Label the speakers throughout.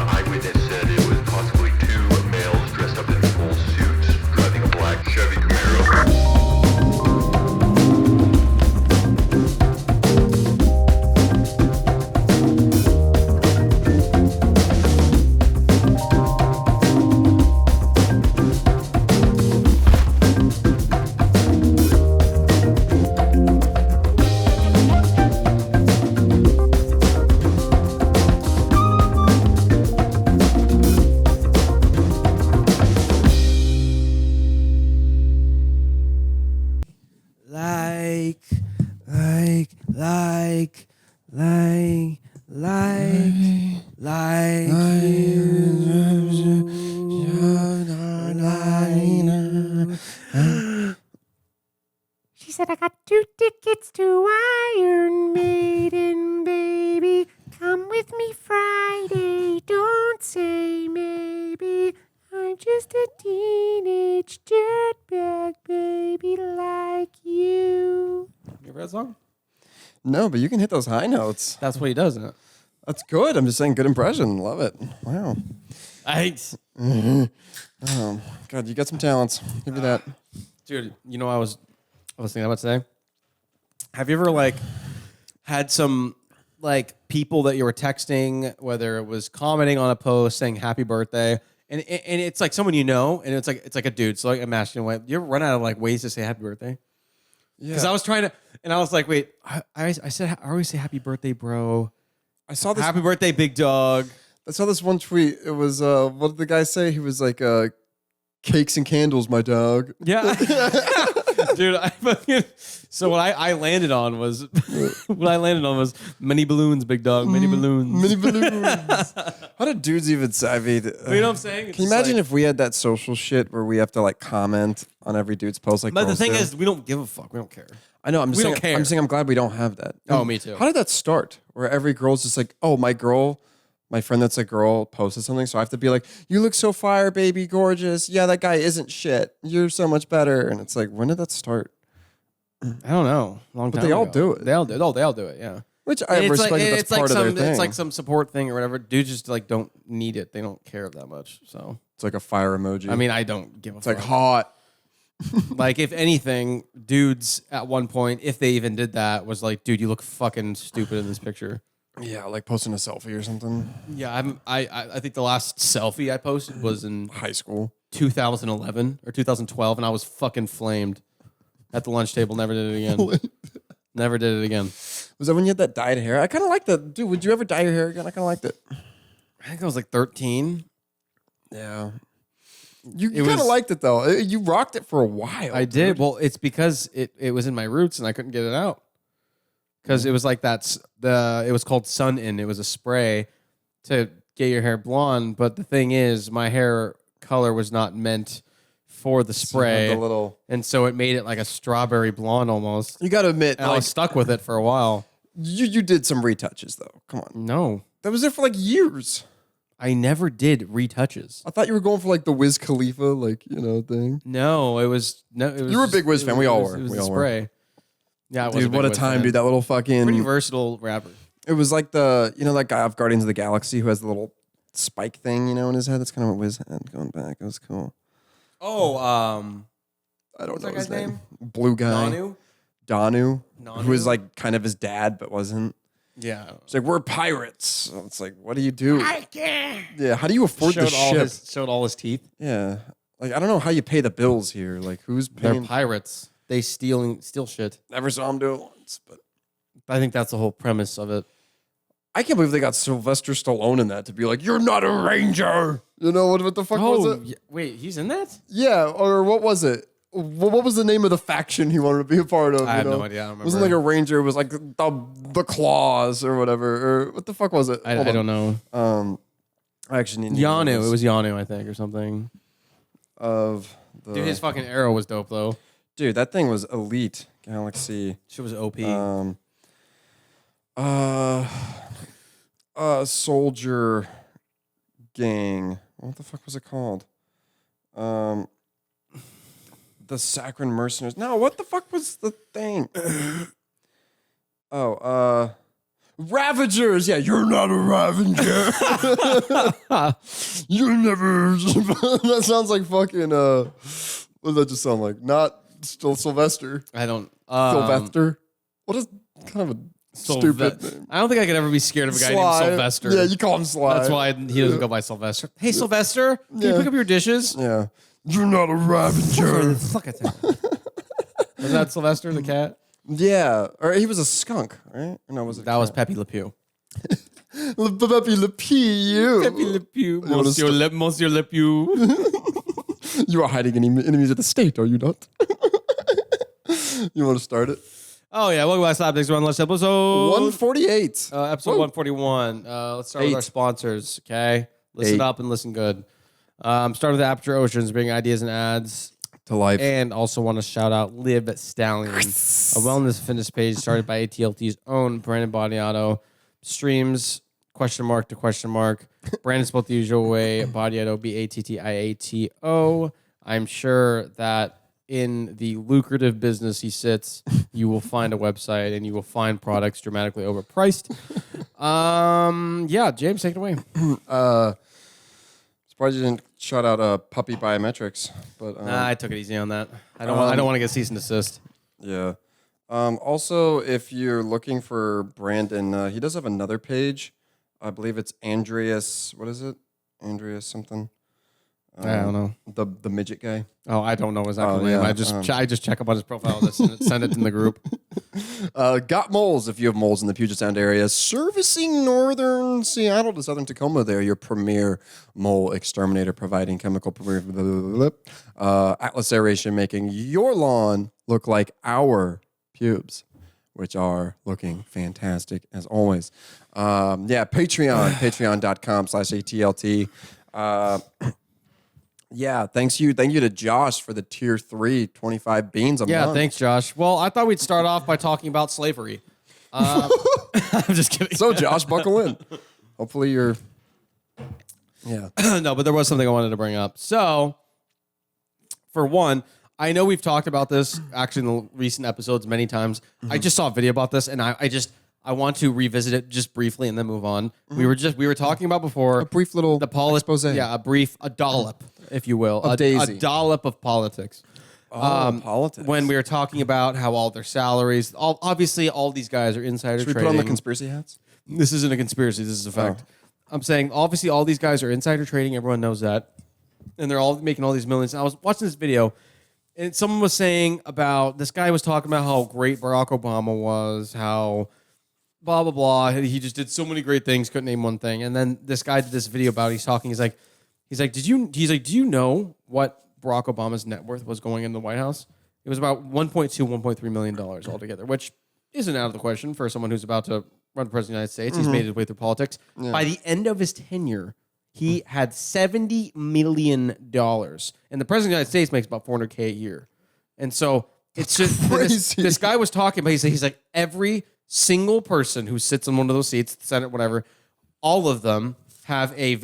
Speaker 1: Eyewitness said it was possibly two males dressed up in full suits driving a black Chevy Camaro.
Speaker 2: She said, I got 2 tickets to Iron Maiden, baby. Come with me Friday. Don't say maybe. I'm just a teenage dirtbag baby like you.
Speaker 3: You ever heard that song?
Speaker 4: No, but you can hit those high notes.
Speaker 3: That's what he does, isn't it?
Speaker 4: That's good. I'm just saying, good impression. Love it. Wow. Oh, God, you got some talents. Give me that.
Speaker 3: Dude, you know, I was thinking about today. Have you ever had some people that you were texting, whether it was commenting on a post saying happy birthday, and it's like someone you know, and it's like a dude. So I'm asking, you ever run out of ways to say happy birthday?
Speaker 4: Yeah.
Speaker 3: Because I was trying to, and I was like, wait, I said I always say happy birthday, bro.
Speaker 4: I saw this.
Speaker 3: Happy birthday, big dog.
Speaker 4: I saw this one tweet. It was, what did the guy say? He was like, cakes and candles, my dog.
Speaker 3: Yeah. Dude, so what I landed on was many balloons, big dog, many balloons.
Speaker 4: Mini balloons. How do dudes even say? I mean,
Speaker 3: You know what I'm saying?
Speaker 4: Can you imagine if we had that social shit where we have to comment on every dude's post like
Speaker 3: But the
Speaker 4: girls
Speaker 3: thing
Speaker 4: do?
Speaker 3: is, we don't give a fuck. We don't care.
Speaker 4: I know.
Speaker 3: we don't care.
Speaker 4: I'm saying I'm glad we don't have that.
Speaker 3: Oh, me too.
Speaker 4: How did that start? Where every girl's just like, oh, my friend that's a girl posted something, so I have to be like, you look so fire, baby, gorgeous. Yeah, that guy isn't shit. You're so much better. And it's like, when did that start?
Speaker 3: I don't know. Long time
Speaker 4: But they all
Speaker 3: ago.
Speaker 4: do it.
Speaker 3: They all do. Oh, they all do it. Yeah.
Speaker 4: Which I respect. That's part of their thing.
Speaker 3: It's like some support thing or whatever. Dudes just don't need it. They don't care that much. So
Speaker 4: It's like a fire emoji.
Speaker 3: I mean, I don't give a
Speaker 4: it's
Speaker 3: fuck.
Speaker 4: like hot.
Speaker 3: If anything, dudes at one point, if they even did that, was like, dude, you look fucking stupid in this picture.
Speaker 4: Yeah, like posting a selfie or something.
Speaker 3: Yeah, I think the last selfie I posted was in
Speaker 4: High school.
Speaker 3: 2011 or 2012, and I was fucking flamed at the lunch table. Never did it again. Never did it again.
Speaker 4: Was that when you had that dyed hair? I kind of liked that. Dude, would you ever dye your hair again? I kind of liked it.
Speaker 3: I think I was 13.
Speaker 4: Yeah. You kind of liked it, though. You rocked it for a while.
Speaker 3: I did. Well, it's because it was in my roots, and I couldn't get it out. Because it was it was called Sun In. It was a spray to get your hair blonde. But the thing is, my hair color was not meant for the spray. And so it made it like a strawberry blonde almost.
Speaker 4: You got to admit,
Speaker 3: I was stuck with it for a while.
Speaker 4: You did some retouches, though. Come on.
Speaker 3: No.
Speaker 4: That was there for years.
Speaker 3: I never did retouches.
Speaker 4: I thought you were going for the Wiz Khalifa, thing.
Speaker 3: No, it was.
Speaker 4: You were a big Wiz fan. We all were.
Speaker 3: It was
Speaker 4: we
Speaker 3: a
Speaker 4: all
Speaker 3: spray.
Speaker 4: were.
Speaker 3: Yeah,
Speaker 4: Dude, what a time, dude. That little fucking...
Speaker 3: Pretty versatile rapper.
Speaker 4: It was like that guy off Guardians of the Galaxy who has the little spike thing, in his head. That's kind of what Wiz had going back. It was cool.
Speaker 3: Oh,
Speaker 4: I don't know
Speaker 3: that
Speaker 4: his
Speaker 3: guy's
Speaker 4: name.
Speaker 3: name?
Speaker 4: Blue guy.
Speaker 3: Nanu?
Speaker 4: Who was kind of his dad, but wasn't.
Speaker 3: Yeah.
Speaker 4: It's like, we're pirates. So it's like, what do you do? Yeah, how do you afford the ship?
Speaker 3: Showed all his teeth.
Speaker 4: Yeah. I don't know how you pay the bills here. Who's paying?
Speaker 3: They're pirates. They steal shit.
Speaker 4: Never saw him do it once, but
Speaker 3: I think that's the whole premise of it.
Speaker 4: I can't believe they got Sylvester Stallone in that to be like, you're not a ranger. You know, what the fuck was it?
Speaker 3: Wait, he's in that?
Speaker 4: Yeah, or what was it? What was the name of the faction he wanted to be a part of?
Speaker 3: I have no idea. I don't remember.
Speaker 4: It wasn't a ranger. It was the Claws or whatever. Or what the fuck was it?
Speaker 3: I don't know.
Speaker 4: I actually need
Speaker 3: Yanu. It was Yanu, I think, or something.
Speaker 4: Dude,
Speaker 3: Dude, his fucking arrow was dope, though.
Speaker 4: Dude, that thing was elite. Galaxy.
Speaker 3: Shit was OP.
Speaker 4: Soldier Gang. What the fuck was it called? The Saccharine Mercenaries. No, what the fuck was the thing? Ravagers. Yeah, you're not a Ravager. You're never. That sounds like fucking. What does that just sound like? Not still Sylvester.
Speaker 3: I don't.
Speaker 4: Sylvester. What is kind of a stupid name?
Speaker 3: I don't think I could ever be scared of a guy
Speaker 4: Sly.
Speaker 3: named Sylvester.
Speaker 4: Yeah, you call him Sly.
Speaker 3: That's why he doesn't go by Sylvester. Hey, Sylvester, can you pick up your dishes?
Speaker 4: Yeah. You're not a Ravager.
Speaker 3: Fuck it. Was that Sylvester the cat?
Speaker 4: Yeah. Or he was a skunk, right? Or no, was it?
Speaker 3: That was Pepe Le Pew.
Speaker 4: Pepe Le Pew.
Speaker 3: Pepe Le Pew.
Speaker 4: wanna
Speaker 3: Monsieur Le Pew.
Speaker 4: You are hiding enemies of the state, are you not? You want to start it?
Speaker 3: Oh, yeah. Welcome back to Slapdicks. We're on last episode.
Speaker 4: 148.
Speaker 3: Episode 141. Let's start with our sponsors, okay? Listen up and listen good. Start with Aperture Oceans, bringing ideas and ads
Speaker 4: To life.
Speaker 3: And also want to shout out Live Stallion, a wellness fitness page started by ATLT's own Brandon Bodiato. Streams, question mark to question mark. Brandon spelled the usual way, Bodiato, Battiato. I'm sure that in the lucrative business he sits, you will find a website and you will find products dramatically overpriced. Yeah, James, take it away.
Speaker 4: Surprised you didn't shout out Puppy Biometrics, but
Speaker 3: Nah, I took it easy on that. I don't want to get cease and desist.
Speaker 4: yeah. Also, if you're looking for Brandon, he does have another page. I believe it's Andreas. What is it? Andreas something.
Speaker 3: I don't know.
Speaker 4: The midget guy.
Speaker 3: Oh, I don't know his actual name.
Speaker 4: yeah,
Speaker 3: I just check up on his profile, send it in the group.
Speaker 4: Got moles if you have moles in the Puget Sound area. Servicing northern Seattle to southern Tacoma. They're your premier mole exterminator, providing chemical Atlas aeration, making your lawn look like our pubes, which are looking fantastic as always. Patreon, patreon.com/ATLT. Yeah, thank you to Josh for the tier 3, 25 beans a month.
Speaker 3: Yeah, thanks, Josh. Well, I thought we'd start off by talking about slavery. I'm just kidding.
Speaker 4: So, Josh, buckle in. Hopefully you're... Yeah.
Speaker 3: No, but there was something I wanted to bring up. So, for one, I know we've talked about this actually in the recent episodes many times. Mm-hmm. I just saw a video about this, and I want to revisit it just briefly and then move on. Mm-hmm. We were talking about before
Speaker 4: a brief little expose.
Speaker 3: Yeah, a dollop, if you will, a dollop of politics.
Speaker 4: Politics.
Speaker 3: When we were talking about how all their salaries, obviously all these guys are insider
Speaker 4: trading. Should we put on the conspiracy hats?
Speaker 3: This isn't a conspiracy. This is a fact. I'm saying obviously all these guys are insider trading. Everyone knows that, and they're all making all these millions. And I was watching this video. And someone was saying about, this guy was talking about how great Barack Obama was, how blah, blah, blah. He just did so many great things, couldn't name one thing. And then this guy did this video about it. He's like, do you know what Barack Obama's net worth was going in the White House? It was about $1.3 million altogether, which isn't out of the question for someone who's about to run for president of the United States. Mm-hmm. He's made his way through politics. Yeah. By the end of his tenure, he had $70 million. And the president of the United States makes about $400K a year. And so it's just crazy. This guy was talking about, he's like, every single person who sits in one of those seats, the Senate, whatever, all of them have a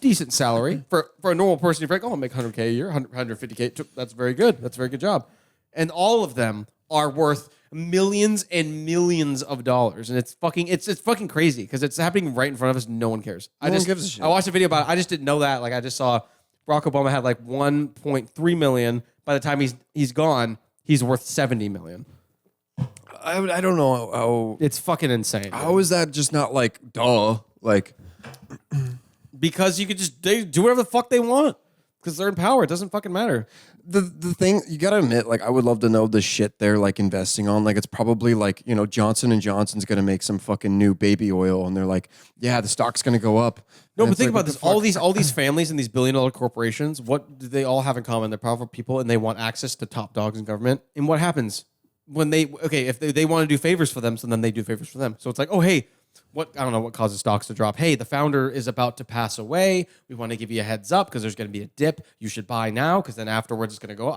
Speaker 3: decent salary. For a normal person, you're like, I'll make $100K a year, $150K. That's very good. That's a very good job. And all of them are worth millions and millions of dollars, and it's fucking crazy because it's happening right in front of us. No one cares.
Speaker 4: No one gives a shit.
Speaker 3: I watched a video about it. I just didn't know that. Like, I just saw Barack Obama had like 1.3 million. By the time he's gone, he's worth 70 million.
Speaker 4: I don't know how
Speaker 3: it's fucking insane.
Speaker 4: How is that just not like duh? Like,
Speaker 3: because you could they do whatever the fuck they want because they're in power. It doesn't fucking matter.
Speaker 4: The thing you gotta admit, like, I would love to know the shit they're like investing on. Like, it's probably like, Johnson & Johnson's gonna make some fucking new baby oil, and they're like, yeah, the stock's gonna go up.
Speaker 3: No, but think about this: all these families and these billion-dollar corporations, what do they all have in common? They're powerful people, and they want access to top dogs in government. And what happens when if they want to do favors for them, so then they do favors for them. So it's like, oh hey. I don't know what causes stocks to drop. Hey, the founder is about to pass away. We want to give you a heads up because there's going to be a dip. You should buy now because then afterwards it's going to go.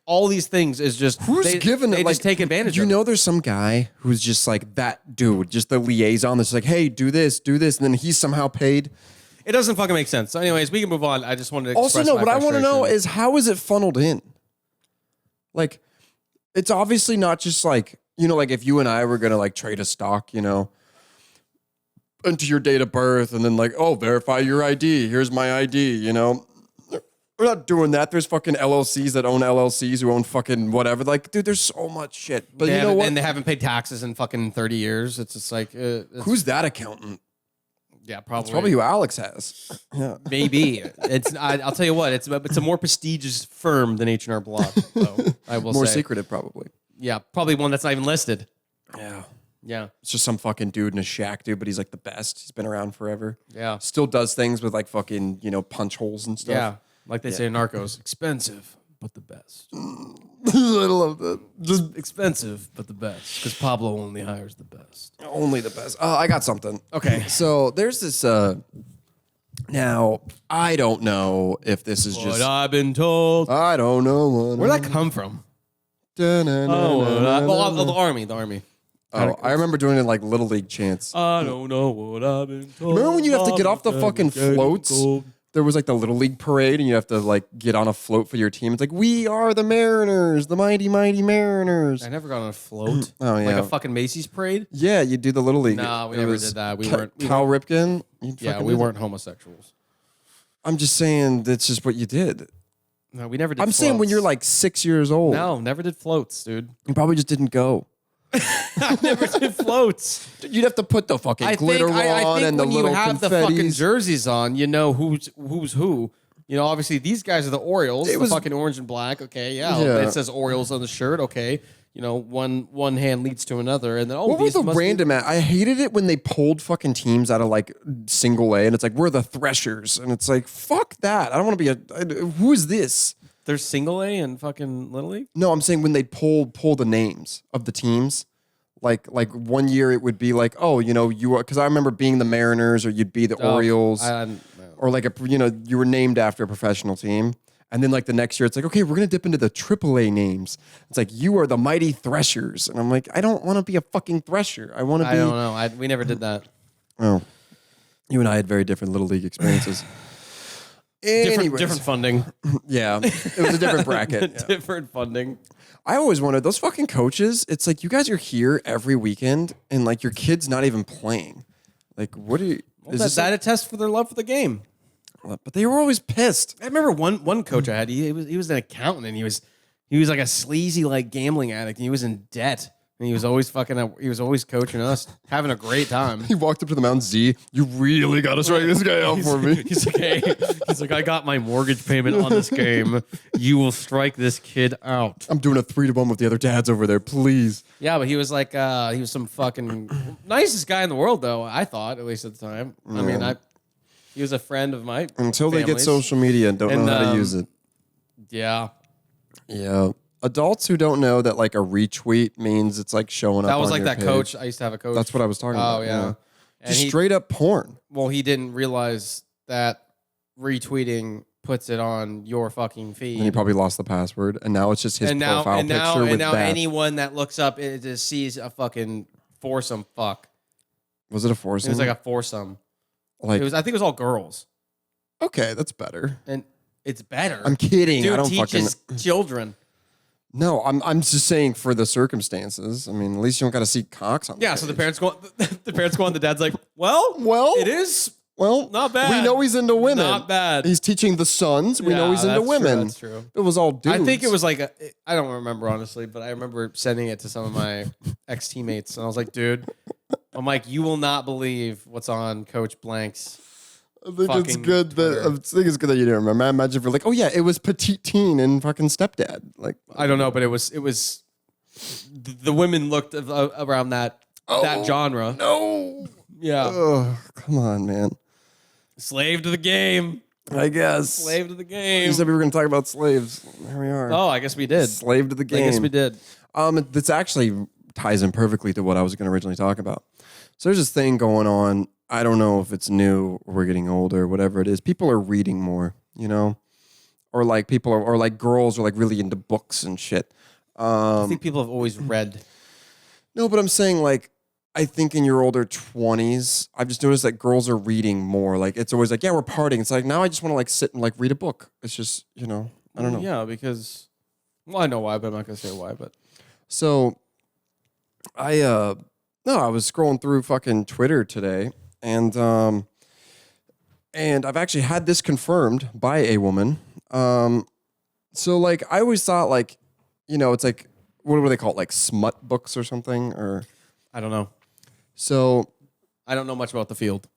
Speaker 3: All these things is just
Speaker 4: giving it.
Speaker 3: They just take advantage.
Speaker 4: There's some guy who's just like that dude, just the liaison that's like, hey, do this, and then he's somehow paid.
Speaker 3: It doesn't fucking make sense. So, anyways, we can move on. I just wanted to
Speaker 4: also no. What I want to know is how is it funneled in? Like, it's obviously not just like, like if you and I were going to like trade a stock, into your date of birth and then like, oh, verify your ID. Here's my ID, We're not doing that. There's fucking LLCs that own LLCs who own fucking whatever. Like, dude, there's so much shit. But you know what?
Speaker 3: And they haven't paid taxes in fucking 30 years. It's just like...
Speaker 4: Who's that accountant?
Speaker 3: Yeah, probably.
Speaker 4: It's probably who Alex has. Yeah.
Speaker 3: Maybe. I'll tell you what, it's a more prestigious firm than H&R Block. So I will
Speaker 4: More
Speaker 3: say.
Speaker 4: secretive, probably.
Speaker 3: Yeah, probably one that's not even listed.
Speaker 4: Yeah.
Speaker 3: Yeah.
Speaker 4: It's just some fucking dude in a shack, dude, but he's like the best. He's been around forever.
Speaker 3: Yeah.
Speaker 4: Still does things with like fucking, punch holes and stuff.
Speaker 3: Yeah. Like they say in Narcos, expensive, but the best.
Speaker 4: I love that. Just
Speaker 3: Expensive, but the best. Because Pablo only hires the best.
Speaker 4: only the best. I got something.
Speaker 3: Okay.
Speaker 4: So there's this, now, I don't know if this is
Speaker 3: What
Speaker 4: just,
Speaker 3: I've been told.
Speaker 4: I don't know.
Speaker 3: Where'd that come from?
Speaker 4: Oh,
Speaker 3: The army.
Speaker 4: I remember doing it like Little League chants.
Speaker 3: I don't know what I've been told.
Speaker 4: Remember when you have to get off the fucking floats? There was like the Little League parade and you have to like get on a float for your team. It's like, we are the Mariners, the mighty, mighty Mariners.
Speaker 3: I never got on a float.
Speaker 4: Oh, yeah.
Speaker 3: Like a fucking Macy's parade?
Speaker 4: Yeah, you do the Little League.
Speaker 3: No, we
Speaker 4: It
Speaker 3: never
Speaker 4: was
Speaker 3: did that. We
Speaker 4: Cal-
Speaker 3: weren't.
Speaker 4: Cal Ripken.
Speaker 3: Yeah, we weren't homosexuals.
Speaker 4: I'm just saying that's just what you did.
Speaker 3: No, we never did
Speaker 4: I'm saying when
Speaker 3: floats.
Speaker 4: you're like 6 years old.
Speaker 3: No, never did floats, dude.
Speaker 4: You probably just didn't go.
Speaker 3: I never did floats.
Speaker 4: You'd have to put the fucking glitter on
Speaker 3: I think
Speaker 4: and the
Speaker 3: when
Speaker 4: little
Speaker 3: you have the fucking
Speaker 4: confettis.
Speaker 3: jerseys on, you know who's who. Obviously these guys are the Orioles.
Speaker 4: It was-
Speaker 3: the fucking orange and black. Okay, yeah.
Speaker 4: Yeah.
Speaker 3: It says Orioles on the shirt. Okay, one hand leads to another, and then
Speaker 4: What was
Speaker 3: these
Speaker 4: the
Speaker 3: must be-
Speaker 4: random at? I hated it when they pulled fucking teams out of like single A and it's like, we're the Threshers. And it's like, fuck that. I don't want to be who is this?
Speaker 3: There's single A and fucking Little League.
Speaker 4: No, I'm saying when they pull the names of the teams. Like 1 year it would be like, oh, you are, because I remember being the Mariners or you'd be the Orioles or like you were named after a professional team. And then like the next year it's like, okay, we're going to dip into the AAA names. It's like, you are the mighty Threshers. And I'm like, I don't want to be a fucking Thresher. I want to be.
Speaker 3: I don't know. We never did that.
Speaker 4: Oh, you and I had very different Little League experiences.
Speaker 3: Different funding.
Speaker 4: Yeah, it was a different bracket. Yeah.
Speaker 3: Different funding.
Speaker 4: I always wondered, those fucking coaches, it's like you guys are here every weekend and like your kid's not even playing. Like, what are you...
Speaker 3: That attests for their love for the game.
Speaker 4: But they were always pissed.
Speaker 3: I remember one coach I had. He was an accountant, and he was like a sleazy like gambling addict, and he was in debt, and he was always coaching us, having a great time.
Speaker 4: He walked up to the mountain, Z, you really got to strike this guy out for me.
Speaker 3: He's like, hey, I got my mortgage payment on this game. You will strike this kid out.
Speaker 4: I'm doing a 3-1 with the other dads over there, please.
Speaker 3: Yeah, but he was like, he was some fucking nicest guy in the world, though. I thought, at least at the time. I mean, he was a friend of mine.
Speaker 4: Until they get social media and don't know how to use it.
Speaker 3: Yeah.
Speaker 4: Yeah. Adults who don't know that like a retweet means it's like showing up.
Speaker 3: That was
Speaker 4: on
Speaker 3: like
Speaker 4: your
Speaker 3: that
Speaker 4: page.
Speaker 3: coach. I used to have a coach.
Speaker 4: That's what I was talking about.
Speaker 3: Oh, yeah. And
Speaker 4: Just straight up porn.
Speaker 3: Well, he didn't realize that retweeting puts it on your fucking feed.
Speaker 4: And he probably lost the password. And now it's just his profile picture with
Speaker 3: and now
Speaker 4: Beth.
Speaker 3: anyone that looks up it just sees a fucking foursome fuck.
Speaker 4: Was it a foursome?
Speaker 3: It was like a foursome.
Speaker 4: Like,
Speaker 3: I think it was all girls.
Speaker 4: okay, that's better.
Speaker 3: And it's better.
Speaker 4: I'm kidding.
Speaker 3: Dude
Speaker 4: I don't
Speaker 3: teaches
Speaker 4: fucking...
Speaker 3: children.
Speaker 4: No, I'm just saying for the circumstances. I mean, at least you don't got to see cocks on.
Speaker 3: Yeah, so the parents go on. The dad's like, well, it is not bad.
Speaker 4: We know he's into women.
Speaker 3: Not bad.
Speaker 4: He's teaching the sons. We know
Speaker 3: Yeah,
Speaker 4: he's into
Speaker 3: that's
Speaker 4: women.
Speaker 3: true, that's true.
Speaker 4: It was all dudes.
Speaker 3: I think it was like I don't remember honestly, but I remember sending it to some of my ex teammates, and I was like, dude, I'm like, you will not believe what's on Coach Blank's.
Speaker 4: I think it's
Speaker 3: fucking
Speaker 4: good that
Speaker 3: Twitter.
Speaker 4: I think it's good that you didn't remember. I imagine if you're like, oh yeah, it was petite teen and fucking stepdad. Like,
Speaker 3: I don't know, but it was the women looked around that genre.
Speaker 4: no.
Speaker 3: Yeah,
Speaker 4: Oh, come on, man.
Speaker 3: slave to the game.
Speaker 4: I guess.
Speaker 3: Slave to the game.
Speaker 4: You said we were going to talk about slaves. Here we are.
Speaker 3: Oh, I guess we did.
Speaker 4: Slave to the game.
Speaker 3: I guess we did.
Speaker 4: This actually ties in perfectly to what I was going to originally talk about. So there's this thing going on. I don't know if it's new or we're getting older, whatever it is. People are reading more, or like people are, or like girls are like really into books and shit.
Speaker 3: I think people have always read.
Speaker 4: No, but I'm saying like, I think in your older 20s, I've just noticed that girls are reading more. Like it's always like, yeah, we're partying. It's like, now I just want to like sit and like read a book. It's just, I don't know.
Speaker 3: Yeah, because Well, I know why, but I'm not gonna say why. But
Speaker 4: So I was scrolling through fucking Twitter today, and I've actually had this confirmed by a woman. So like I always thought like, it's like what do they call it, like smut books or something, or
Speaker 3: I don't know.
Speaker 4: so
Speaker 3: I don't know much about the field.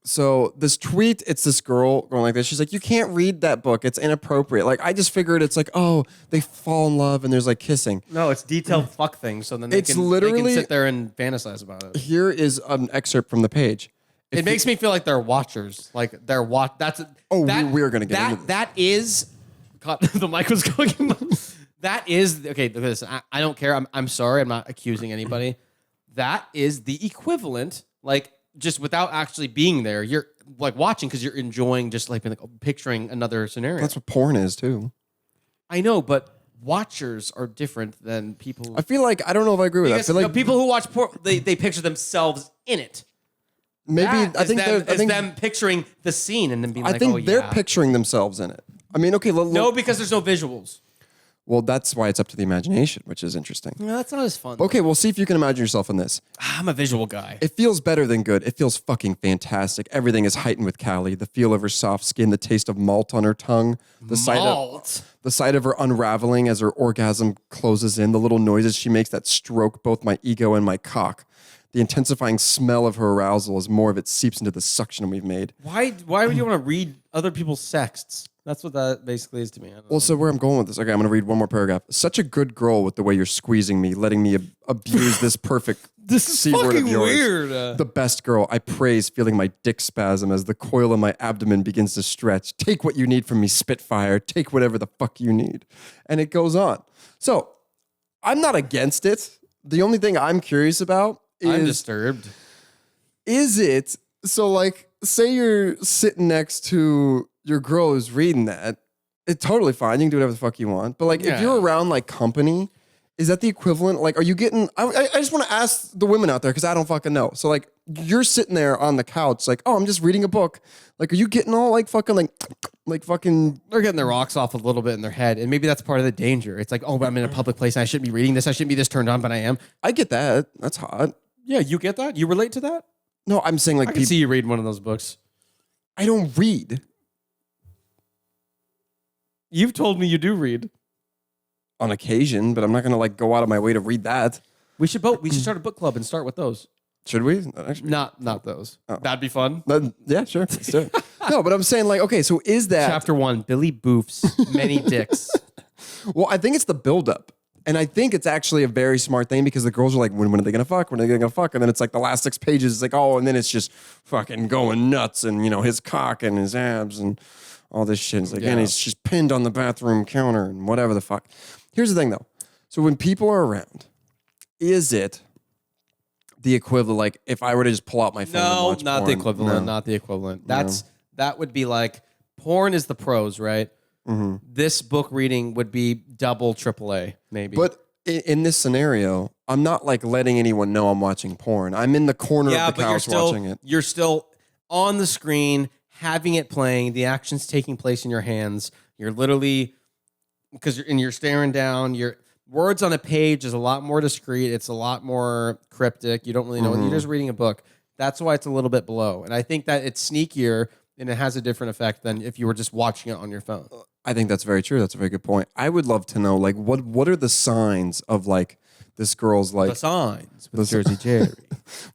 Speaker 4: So this tweet, it's this girl going like this. She's like, you can't read that book. It's inappropriate. Like, I just figured it's like, oh, they fall in love and there's like kissing.
Speaker 3: No, it's detailed fuck things. So then
Speaker 4: It's
Speaker 3: they
Speaker 4: literally-
Speaker 3: can sit there and fantasize about it.
Speaker 4: Here is an excerpt from the page.
Speaker 3: It makes me feel like they're watchers. Like they're That's
Speaker 4: we're gonna get into this.
Speaker 3: That is. God, the mic was going. That is okay. Look at this. I don't care. I'm sorry. I'm not accusing anybody. That is the equivalent. Like just without actually being there, you're like watching because you're enjoying just like picturing another scenario.
Speaker 4: That's what porn is too.
Speaker 3: I know, but watchers are different than people.
Speaker 4: I feel like I don't know if I agree with that. I
Speaker 3: Because,
Speaker 4: feel like
Speaker 3: people who watch porn, they picture themselves in it.
Speaker 4: maybe
Speaker 3: That
Speaker 4: I
Speaker 3: is
Speaker 4: think
Speaker 3: them,
Speaker 4: I think
Speaker 3: them picturing the scene and then being
Speaker 4: I
Speaker 3: like,
Speaker 4: think
Speaker 3: oh
Speaker 4: they're
Speaker 3: yeah.
Speaker 4: picturing themselves in it. I mean, okay,
Speaker 3: No, because there's no visuals.
Speaker 4: well, that's why it's up to the imagination, which is interesting.
Speaker 3: No, that's not as fun.
Speaker 4: Okay, we'll see if you can imagine yourself in this.
Speaker 3: I'm a visual guy.
Speaker 4: It feels better than good. It feels fucking fantastic. Everything is heightened with Callie. The feel of her soft skin, the taste of malt on her tongue, the sight of her unraveling as her orgasm closes in, the little noises she makes that stroke both my ego and my cock. The intensifying smell of her arousal as more of it seeps into the suction we've made.
Speaker 3: Why would you want to read other people's sexts? That's what that basically is to me. I don't know.
Speaker 4: Well, so where I'm going with this, okay, I'm going to read one more paragraph. Such a good girl with the way you're squeezing me, letting me abuse this perfect
Speaker 3: This is
Speaker 4: C word of
Speaker 3: fucking
Speaker 4: yours.
Speaker 3: weird.
Speaker 4: The best girl, I praise, feeling my dick spasm as the coil in my abdomen begins to stretch. Take what you need from me, Spitfire. Take whatever the fuck you need. And it goes on. So I'm not against it. The only thing I'm curious about
Speaker 3: I'm
Speaker 4: is,
Speaker 3: disturbed.
Speaker 4: is it, so like, say you're sitting next to your girl who's reading that, it's totally fine. You can do whatever the fuck you want. But like, if
Speaker 3: Yeah.
Speaker 4: you're around like company, is that the equivalent? Like, are you getting? I just want to ask the women out there because I don't fucking know. So like, you're sitting there on the couch, like, oh, I'm just reading a book. Like, are you getting all like fucking like fucking?
Speaker 3: They're getting their rocks off a little bit in their head, and maybe that's part of the danger. It's like, oh, but I'm in a public place and I shouldn't be reading this. I shouldn't be this turned on, but I am.
Speaker 4: I get that. That's hot.
Speaker 3: Yeah, you get that? You relate to that?
Speaker 4: No, I'm saying like
Speaker 3: I can
Speaker 4: people.
Speaker 3: see you reading one of those books.
Speaker 4: I don't read
Speaker 3: You've told me you do read.
Speaker 4: on occasion, but I'm not gonna like go out of my way to read that.
Speaker 3: We should start a book club and start with those.
Speaker 4: Should we? Actually,
Speaker 3: Not those.
Speaker 4: Oh.
Speaker 3: That'd be fun.
Speaker 4: yeah, sure. Let's do it. No, but I'm saying like, okay, so is that?
Speaker 3: Chapter 1, Billy Boof's Many Dicks.
Speaker 4: Well, I think it's the buildup. And I think it's actually a very smart thing because the girls are like, when are they going to fuck? When are they going to fuck? And then it's like the last 6 pages is like, oh, and then it's just fucking going nuts and, his cock and his abs and all this shit. It's like, and she's pinned on the bathroom counter and whatever the fuck. Here's the thing though. So when people are around, is it the equivalent? Like if I were to just pull out my phone and
Speaker 3: No,
Speaker 4: watch
Speaker 3: not
Speaker 4: porn,
Speaker 3: the equivalent.
Speaker 4: no.
Speaker 3: Not the equivalent. That would be like porn is the pros, right?
Speaker 4: Mm-hmm.
Speaker 3: This book reading would be double AAA, maybe.
Speaker 4: But in this scenario, I'm not like letting anyone know I'm watching porn. I'm in the corner of the couch watching it.
Speaker 3: You're still on the screen, having it playing. The action's taking place in your hands. You're literally because you're staring down. Your words on a page is a lot more discreet. It's a lot more cryptic. You don't really know. You're just reading a book. That's why it's a little bit below. And I think that it's sneakier and it has a different effect than if you were just watching it on your phone.
Speaker 4: I think that's very true. That's a very good point. I would love to know, like, what are the signs of like this girl's like
Speaker 3: The signs with Jersey Jerry.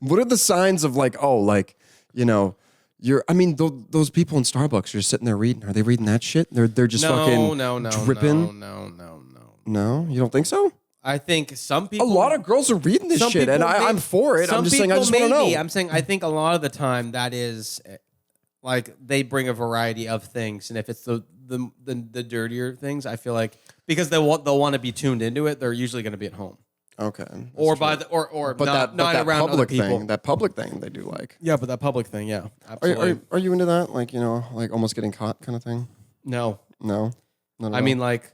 Speaker 4: what are the signs of like, oh, like, you're I mean, those people in Starbucks are sitting there reading. Are they reading that shit? They're just fucking dripping.
Speaker 3: No.
Speaker 4: No, you don't think so?
Speaker 3: I think some people.
Speaker 4: A lot of girls are reading this
Speaker 3: some
Speaker 4: shit, and
Speaker 3: people
Speaker 4: I'm for it. I'm just saying I just want to know.
Speaker 3: I'm saying I think a lot of the time that is like they bring a variety of things, and if it's the dirtier things, I feel like because they'll want to be tuned into it, they're usually going to be at home
Speaker 4: Okay.
Speaker 3: or
Speaker 4: that's
Speaker 3: by
Speaker 4: true.
Speaker 3: the or
Speaker 4: but
Speaker 3: not
Speaker 4: that
Speaker 3: around other
Speaker 4: public
Speaker 3: people.
Speaker 4: thing, that public thing they do like.
Speaker 3: Yeah, but that public thing, yeah, absolutely.
Speaker 4: Are you into that? Like, like almost getting caught kind of thing?
Speaker 3: No,
Speaker 4: No. Not at
Speaker 3: I
Speaker 4: all?
Speaker 3: mean like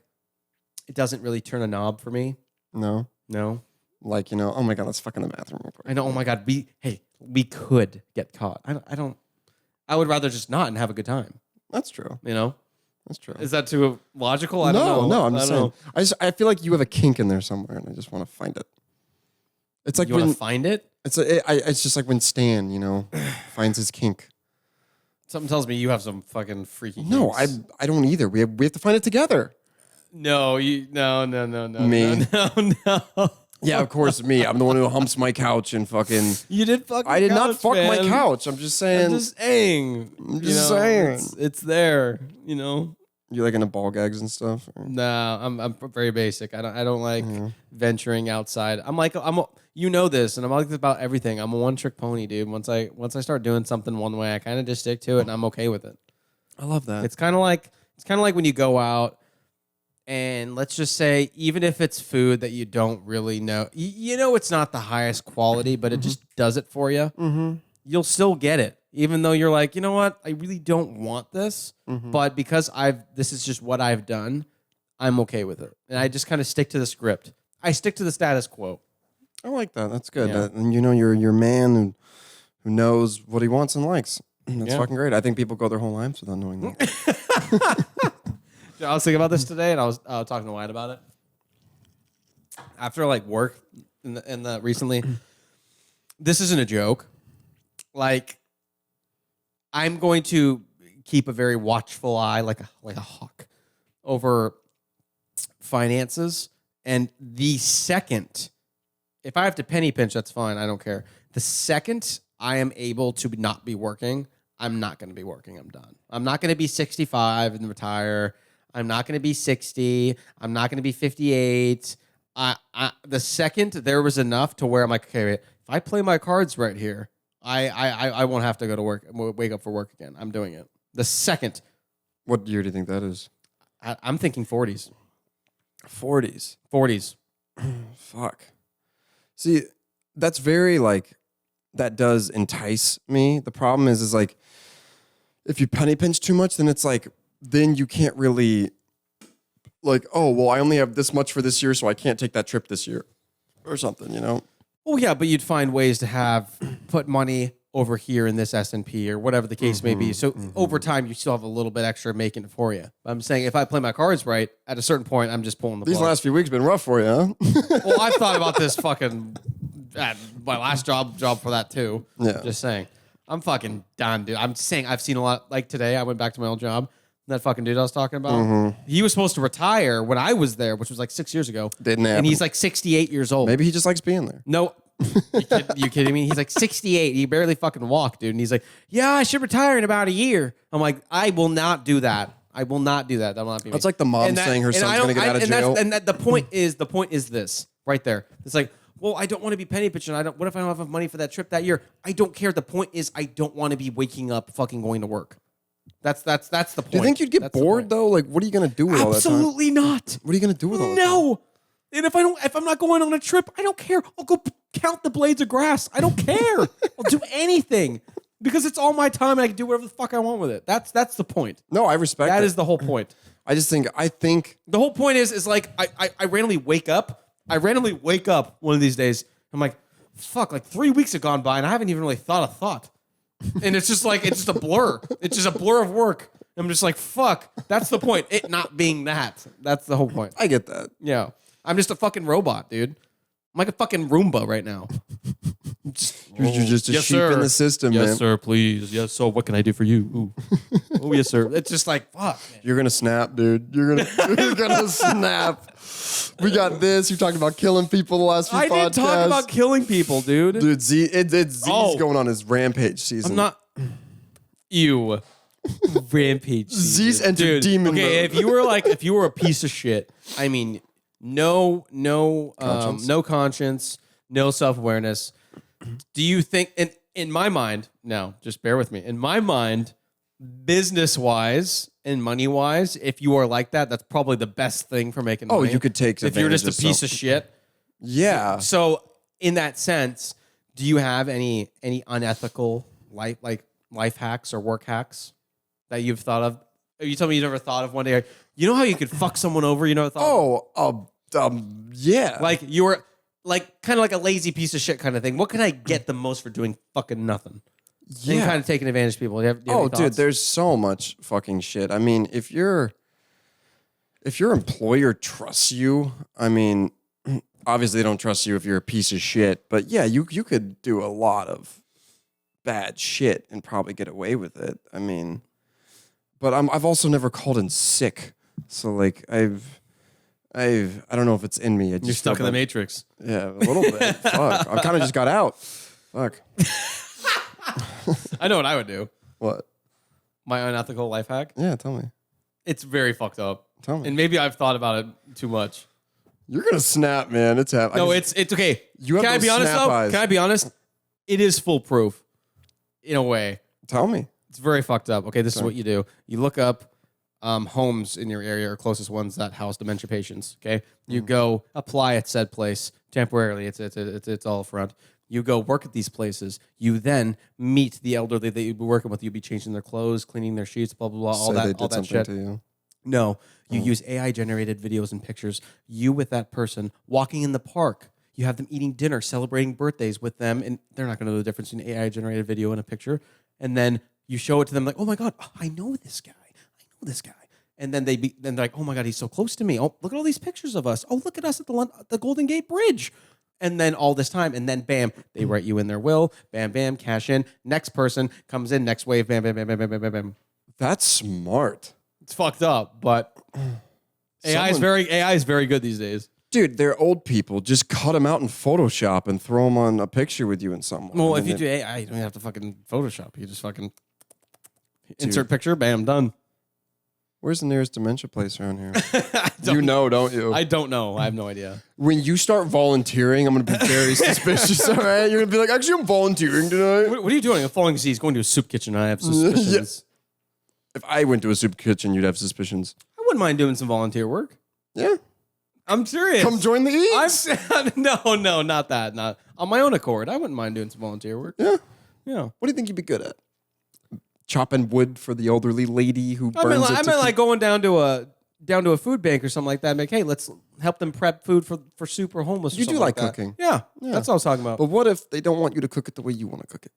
Speaker 3: it doesn't really turn a knob for me.
Speaker 4: No.
Speaker 3: No,
Speaker 4: Like, oh my God, let's fuck in the bathroom real quick.
Speaker 3: I know. Oh my God, we could get caught. I don't. I would rather just not and have a good time.
Speaker 4: That's true.
Speaker 3: You know.
Speaker 4: That's true.
Speaker 3: Is that too logical? I don't know.
Speaker 4: No, I'm
Speaker 3: I
Speaker 4: just
Speaker 3: don't
Speaker 4: saying. I feel like you have a kink in there somewhere, and I just want to find it. It's like
Speaker 3: You want
Speaker 4: when
Speaker 3: to find it?
Speaker 4: it's just like when Stan, finds his kink.
Speaker 3: Something tells me you have some fucking freaky.
Speaker 4: No,
Speaker 3: kinks.
Speaker 4: I don't either. We have to find it together.
Speaker 3: No, no.
Speaker 4: Me.
Speaker 3: No.
Speaker 4: Yeah, of course, me. I'm the one who humps my couch and fucking.
Speaker 3: You did fuck.
Speaker 4: I did not
Speaker 3: couch,
Speaker 4: fuck my
Speaker 3: man.
Speaker 4: couch. I'm just saying.
Speaker 3: I'm just saying.
Speaker 4: I'm just saying.
Speaker 3: It's there.
Speaker 4: You like into ball gags and stuff? Or?
Speaker 3: No, I'm very basic. I don't like venturing outside. I'm like this, and I'm like this about everything. I'm a one trick pony, dude. Once I start doing something one way, I kind of just stick to it, and I'm okay with it.
Speaker 4: I love that.
Speaker 3: It's kind of like when you go out, and let's just say, even if it's food that you don't really know, it's not the highest quality, but it just does it for you. Mm-hmm. You'll still get it, even though you're like, you know what, I really don't want this, but because this is just what I've done, I'm okay with it, and I just kind of stick to the script. I stick to the status quo.
Speaker 4: I like that. That's good.
Speaker 3: Yeah.
Speaker 4: And you're a man who knows what he wants and likes. That's fucking great. I think people go their whole lives without knowing that.
Speaker 3: I was thinking about this today, and I was talking to Wyatt about it. After like work in the recently, this isn't a joke. Like, I'm going to keep a very watchful eye, like a hawk, over finances. And the second, if I have to penny pinch, that's fine. I don't care. The second I am able to not be working, I'm not going to be working. I'm done. I'm not going to be 65 and retire. I'm not going to be 60. I'm not going to be 58. The second there was enough to where I'm like, okay, wait, if I play my cards right here, I won't have to go to work, wake up for work again. I'm doing it. The second.
Speaker 4: What year do you think that is?
Speaker 3: I'm thinking 40s.
Speaker 4: 40s.
Speaker 3: 40s.
Speaker 4: Fuck. See, that's very that does entice me. The problem is like, if you penny pinch too much, then it's like, then you can't really oh, well, I only have this much for this year, so I can't take that trip this year or something,
Speaker 3: Oh yeah, but you'd find ways to put money over here in this S&P or whatever the case may be. So over time, you still have a little bit extra making it for you. But I'm saying if I play my cards right, at a certain point, I'm just pulling the
Speaker 4: These
Speaker 3: plug.
Speaker 4: last few weeks been rough for you, huh?
Speaker 3: Well, I've thought about this fucking my last job for that too.
Speaker 4: Yeah.
Speaker 3: Just saying. I'm fucking done, dude. I'm saying I've seen a lot. Like today, I went back to my old job. That fucking dude I was talking about. He was supposed to retire when I was there, which was like 6 years ago.
Speaker 4: Didn't happen.
Speaker 3: And he's like 68 years old.
Speaker 4: Maybe he just likes being there.
Speaker 3: No. You kidding me? He's like 68. He barely fucking walked, dude. And he's like, yeah, I should retire in about a year. I'm like, I will not do that. I will not do that. That will not be me.
Speaker 4: That's like the mom saying her son's going to get out of jail.
Speaker 3: The point is this right there. It's like, well, I don't want to be penny pitching. What if I don't have enough money for that trip that year? I don't care. The point is, I don't want to be waking up fucking going to work. That's the point.
Speaker 4: Do you think you'd get bored though? Like, what are you going to do with all that time?
Speaker 3: Absolutely not.
Speaker 4: What are you going to do with all that time?
Speaker 3: No. And if I'm not going on a trip, I don't care. I'll go count the blades of grass. I don't care. I'll do anything because it's all my time and I can do whatever the fuck I want with it. That's the point.
Speaker 4: No, I respect
Speaker 3: That
Speaker 4: it.
Speaker 3: is the whole point.
Speaker 4: I think
Speaker 3: The whole point is like I randomly wake up. I randomly wake up one of these days. I'm like, fuck, like 3 weeks have gone by and I haven't even really thought a thought. And it's just a blur. It's just a blur of work. I'm just like, fuck. That's the point. It not being that. That's the whole point.
Speaker 4: I get that.
Speaker 3: Yeah. I'm just a fucking robot, dude. I'm like a fucking Roomba right now.
Speaker 4: You're just a
Speaker 3: Yes,
Speaker 4: sheep
Speaker 3: sir.
Speaker 4: in the system,
Speaker 3: Yes,
Speaker 4: man.
Speaker 3: sir, please. Yes, so what can I do for you? Ooh. Oh, yes, sir. It's just like, fuck. Man.
Speaker 4: You're gonna snap, dude. You're gonna snap. We got this. You talked about killing people the last few
Speaker 3: I
Speaker 4: podcasts.
Speaker 3: did talk about killing people, dude.
Speaker 4: Dude, Z's
Speaker 3: Oh.
Speaker 4: going on his rampage season.
Speaker 3: I'm not. Ew. Rampage.
Speaker 4: Z's
Speaker 3: season.
Speaker 4: entered
Speaker 3: Dude,
Speaker 4: demon
Speaker 3: okay,
Speaker 4: mode.
Speaker 3: if you were a piece of shit, I mean, no conscience, no self-awareness. Do you think, in my mind, no, just bear with me. In my mind, business-wise and money-wise, if you are like that, that's probably the best thing for making money.
Speaker 4: Oh, you could take
Speaker 3: if you're just a
Speaker 4: advantage of
Speaker 3: piece
Speaker 4: some-
Speaker 3: of shit.
Speaker 4: Yeah.
Speaker 3: So, in that sense, do you have any unethical life hacks or work hacks that you've thought of? You told me you never thought of one day. You know how you could fuck someone over? You never thought.
Speaker 4: Yeah.
Speaker 3: Like you were like kind of like a lazy piece of shit kind of thing. What can I get the most for doing fucking nothing? And kind of taking advantage of people. Do you have any
Speaker 4: dude,
Speaker 3: thoughts?
Speaker 4: there's so much fucking shit. I mean, if your employer trusts you, I mean, obviously they don't trust you if you're a piece of shit, but yeah, you could do a lot of bad shit and probably get away with it. I mean, but I've also never called in sick, so like I don't know if it's in me.
Speaker 3: You're stuck in the Matrix.
Speaker 4: Yeah, a little bit. Fuck, I kind of just got out. Fuck.
Speaker 3: I know what I would do.
Speaker 4: What?
Speaker 3: My unethical life hack.
Speaker 4: Yeah, tell me.
Speaker 3: It's very fucked up.
Speaker 4: Tell me.
Speaker 3: And maybe I've thought about it too much.
Speaker 4: You're gonna snap, man. It's happening.
Speaker 3: No, it's okay.
Speaker 4: You have
Speaker 3: Can I
Speaker 4: those
Speaker 3: be honest
Speaker 4: snap
Speaker 3: though?
Speaker 4: eyes.
Speaker 3: Can I be honest? It is foolproof in a way.
Speaker 4: Tell me.
Speaker 3: It's very fucked up. Okay, this is what you do. You look up homes in your area or closest ones that house dementia patients. Okay, you go apply at said place temporarily. It's all front. You go work at these places. You then meet the elderly that you'd be working with. You'd be changing their clothes, cleaning their sheets, blah blah blah, all
Speaker 4: Say they
Speaker 3: that, all
Speaker 4: did
Speaker 3: that
Speaker 4: something
Speaker 3: shit.
Speaker 4: to you.
Speaker 3: No, you use AI generated videos and pictures. You with that person walking in the park. You have them eating dinner, celebrating birthdays with them, and they're not going to know the difference between an AI generated video and a picture. And then you show it to them like, oh my god, I know this guy. I know this guy. And then then they're like, oh my god, he's so close to me. Oh, look at all these pictures of us. Oh, look at us at the Golden Gate Bridge. And then all this time, and then bam, they write you in their will. Bam, bam, cash in. Next person comes in, next wave. Bam, bam, bam, bam, bam, bam, bam, bam.
Speaker 4: That's smart.
Speaker 3: It's fucked up, but AI is very good these days.
Speaker 4: Dude, they're old people. Just cut them out in Photoshop and throw them on a picture with you and someone.
Speaker 3: Well,
Speaker 4: I
Speaker 3: if
Speaker 4: mean,
Speaker 3: you do AI, you don't have to fucking Photoshop. You just fucking insert picture, bam, done.
Speaker 4: Where's the nearest dementia place around here?
Speaker 3: Don't
Speaker 4: You know, don't you?
Speaker 3: I don't know. I have no idea.
Speaker 4: When you start volunteering, I'm going to be very suspicious, all right? You're going to be like, actually, I'm volunteering tonight.
Speaker 3: What are you doing? I'm falling asleep. He's going to a soup kitchen. I have suspicions.
Speaker 4: If I went to a soup kitchen, you'd have suspicions.
Speaker 3: I wouldn't mind doing some volunteer work.
Speaker 4: Yeah.
Speaker 3: I'm serious.
Speaker 4: Come join the eats.
Speaker 3: No, not that. Not on my own accord. I wouldn't mind doing some volunteer work.
Speaker 4: Yeah.
Speaker 3: Yeah.
Speaker 4: What do you think you'd be good at? Chopping wood for the elderly lady who burns
Speaker 3: I meant
Speaker 4: it.
Speaker 3: like going down to a food bank or something like that. And like, hey, let's help them prep food for super homeless. Or
Speaker 4: You do
Speaker 3: something
Speaker 4: like
Speaker 3: that.
Speaker 4: cooking.
Speaker 3: Yeah, that's what I was talking about.
Speaker 4: But what if they don't want you to cook it the way you want to cook it?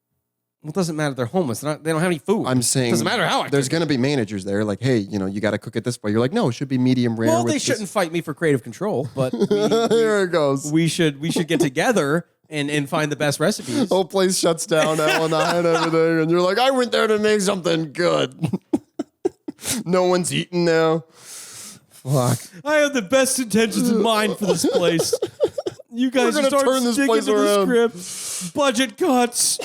Speaker 3: Well, it doesn't matter. They're homeless. They don't have any food.
Speaker 4: I'm saying
Speaker 3: doesn't matter how I
Speaker 4: there's
Speaker 3: cook
Speaker 4: going to be managers there like, hey, you got to cook it this way. You're like, no, it should be medium rare.
Speaker 3: Well,
Speaker 4: with
Speaker 3: they
Speaker 4: this-
Speaker 3: shouldn't fight me for creative control, but
Speaker 4: Here it goes.
Speaker 3: we should get together and find the best recipes.
Speaker 4: Whole place shuts down at one night and everything, and you're like, I went there to make something good. No one's eating now. Fuck.
Speaker 3: I have the best intentions in mind for this place. You guys
Speaker 4: We're gonna
Speaker 3: start
Speaker 4: turn this
Speaker 3: sticking
Speaker 4: place
Speaker 3: to
Speaker 4: around.
Speaker 3: the script. Budget cuts.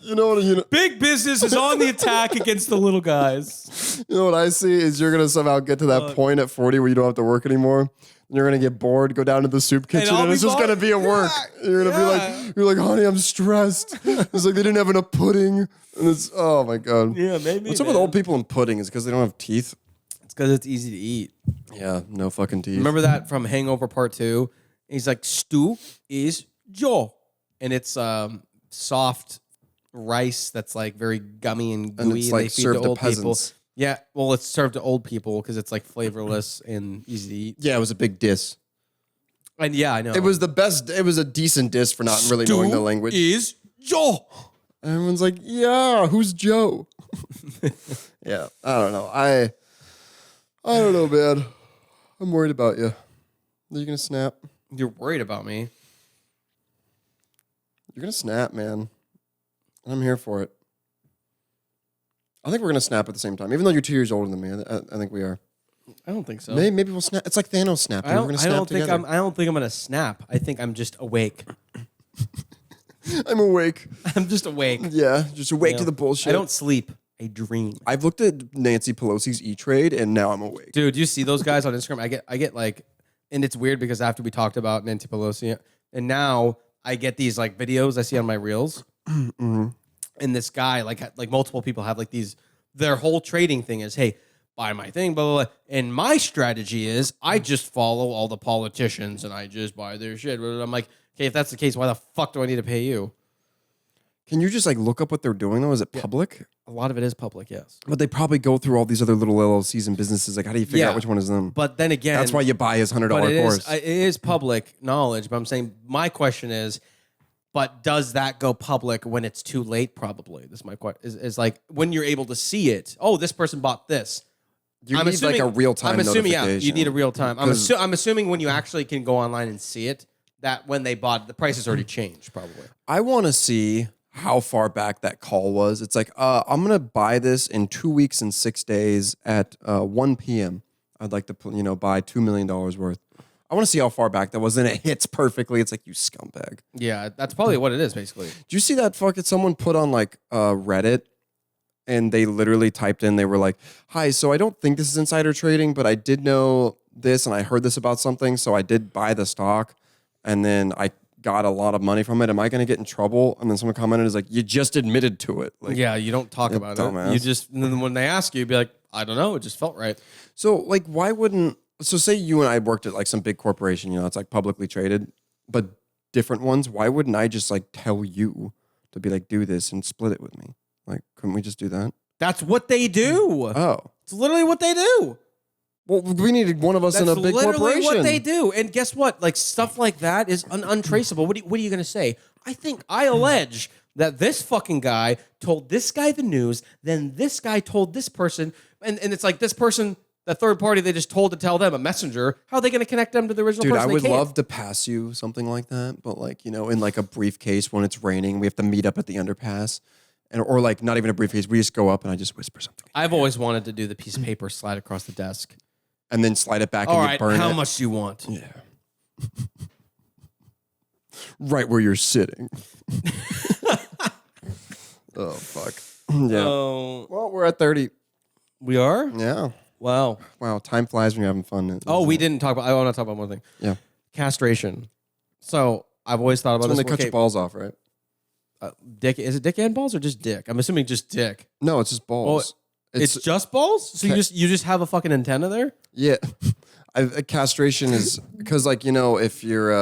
Speaker 4: You know what?
Speaker 3: Big business is on the attack against the little guys.
Speaker 4: You know what I see is you're gonna somehow get to that point at 40 where you don't have to work anymore. And you're gonna get bored, go down to the soup kitchen,
Speaker 3: I'll
Speaker 4: and
Speaker 3: be
Speaker 4: it's just
Speaker 3: bored.
Speaker 4: gonna be a work. You're gonna be like, honey, I'm stressed. It's like they didn't have enough pudding, and it's oh my god.
Speaker 3: Yeah, maybe.
Speaker 4: What's up with old people and pudding? Is because they don't have teeth.
Speaker 3: It's because it's easy to eat.
Speaker 4: Yeah, no fucking teeth.
Speaker 3: Remember that from Hangover Part 2? He's like, stew is Joe. And it's soft rice that's like very gummy and gooey.
Speaker 4: And it's like
Speaker 3: they feed
Speaker 4: served to
Speaker 3: old
Speaker 4: peasants.
Speaker 3: people. Yeah, well, it's served to old people because it's like flavorless and easy to eat.
Speaker 4: Yeah, it was a big diss.
Speaker 3: And yeah, I know.
Speaker 4: It was the best. It was a decent diss for not really knowing the language.
Speaker 3: Is Joe.
Speaker 4: Everyone's like, yeah, who's Joe? Yeah, I don't know. I don't know, man. I'm worried about you. Are you gonna snap?
Speaker 3: You're worried about me.
Speaker 4: You're gonna snap, man. I'm here for it. I think we're gonna snap at the same time, even though you're 2 years older than me. I think we are.
Speaker 3: I don't think so.
Speaker 4: Maybe we'll snap. It's like Thanos snapping. We're gonna snap together.
Speaker 3: I don't think I'm gonna snap. I think I'm just awake.
Speaker 4: I'm awake.
Speaker 3: I'm just awake.
Speaker 4: Yeah, just awake
Speaker 3: You
Speaker 4: to
Speaker 3: know,
Speaker 4: the bullshit.
Speaker 3: I don't sleep. I dream.
Speaker 4: I've looked at Nancy Pelosi's E-Trade, and now I'm awake.
Speaker 3: Dude, do you see those guys on Instagram? I get like, and it's weird because after we talked about Nancy Pelosi, and now I get these like videos I see on my reels, and this guy like multiple people have like these. Their whole trading thing is, hey, buy my thing, blah blah blah. And my strategy is I just follow all the politicians and I just buy their shit. But I'm like, okay, if that's the case, why the fuck do I need to pay you?
Speaker 4: Can you just like look up what they're doing though? Is it public?
Speaker 3: A lot of it is public, yes.
Speaker 4: But they probably go through all these other little LLCs and businesses. Like, how do you figure
Speaker 3: Yeah.
Speaker 4: out which one is them?
Speaker 3: But then again,
Speaker 4: That's why you buy his $100
Speaker 3: but
Speaker 4: course.
Speaker 3: it is public knowledge. But I'm saying my question is, But does that go public when it's too late? Probably. This is my question. Is like when you're able to see it. Oh, this person bought this.
Speaker 4: You need like a real time.
Speaker 3: I'm assuming,
Speaker 4: notification.
Speaker 3: you need a real time. I'm assuming when you actually can go online and see it, that when they bought it, the price has already changed. Probably.
Speaker 4: I want to see how far back that call was. It's like, I'm gonna buy this in 2 weeks and 6 days at 1 p.m. I'd like to, buy $2 million worth. I want to see how far back that was, and it hits perfectly. It's like, you scumbag.
Speaker 3: Yeah, that's probably what it is, basically.
Speaker 4: Do you see that fucking someone put on like Reddit, and they literally typed in, they were like, "Hi, so I don't think this is insider trading, but I did know this, and I heard this about something, so I did buy the stock, and then I got a lot of money from it. Am I going to get in trouble?" And then someone commented, "Is like, you just admitted to it." Like,
Speaker 3: yeah, you don't talk about
Speaker 4: dumbass.
Speaker 3: it. You just, and then when they ask you, you'd be like, "I don't know. It just felt right."
Speaker 4: So like, why wouldn't? So say you and I worked at like some big corporation, it's like publicly traded, but different ones. Why wouldn't I just like tell you to be like, do this and split it with me? Like, couldn't we just do that?
Speaker 3: That's what they do.
Speaker 4: Oh,
Speaker 3: It's literally what they do.
Speaker 4: well, we needed one of us in a big
Speaker 3: literally
Speaker 4: corporation.
Speaker 3: what they do. And guess what? Like stuff like that is untraceable. What are you going to say? I allege that this fucking guy told this guy the news, then this guy told this person, and it's like this person, the third party they just told to tell them, a messenger. How are they going to connect them to the original
Speaker 4: Dude,
Speaker 3: person?
Speaker 4: I would love to pass you something like that, but like, in like a briefcase when it's raining, we have to meet up at the underpass. Or like not even a briefcase, we just go up and I just whisper something.
Speaker 3: I've always wanted to do the piece of paper slide across the desk.
Speaker 4: And then slide it back
Speaker 3: All
Speaker 4: and
Speaker 3: right,
Speaker 4: you burn it.
Speaker 3: how much do you want?
Speaker 4: Yeah. Right where you're sitting. Oh, fuck. Yeah. Well, we're at 30.
Speaker 3: We are?
Speaker 4: Yeah.
Speaker 3: Wow.
Speaker 4: Wow. Time flies when you're having fun.
Speaker 3: Oh, we didn't talk about, I want to talk about one thing.
Speaker 4: Yeah.
Speaker 3: Castration. So I've always thought about
Speaker 4: That's when
Speaker 3: this.
Speaker 4: they cut your balls off, right?
Speaker 3: Dick, is it dick and balls or just dick? I'm assuming just dick.
Speaker 4: No, it's just balls.
Speaker 3: It's just balls? So you just have a fucking antenna there?
Speaker 4: Yeah. Castration is because, like, if you're,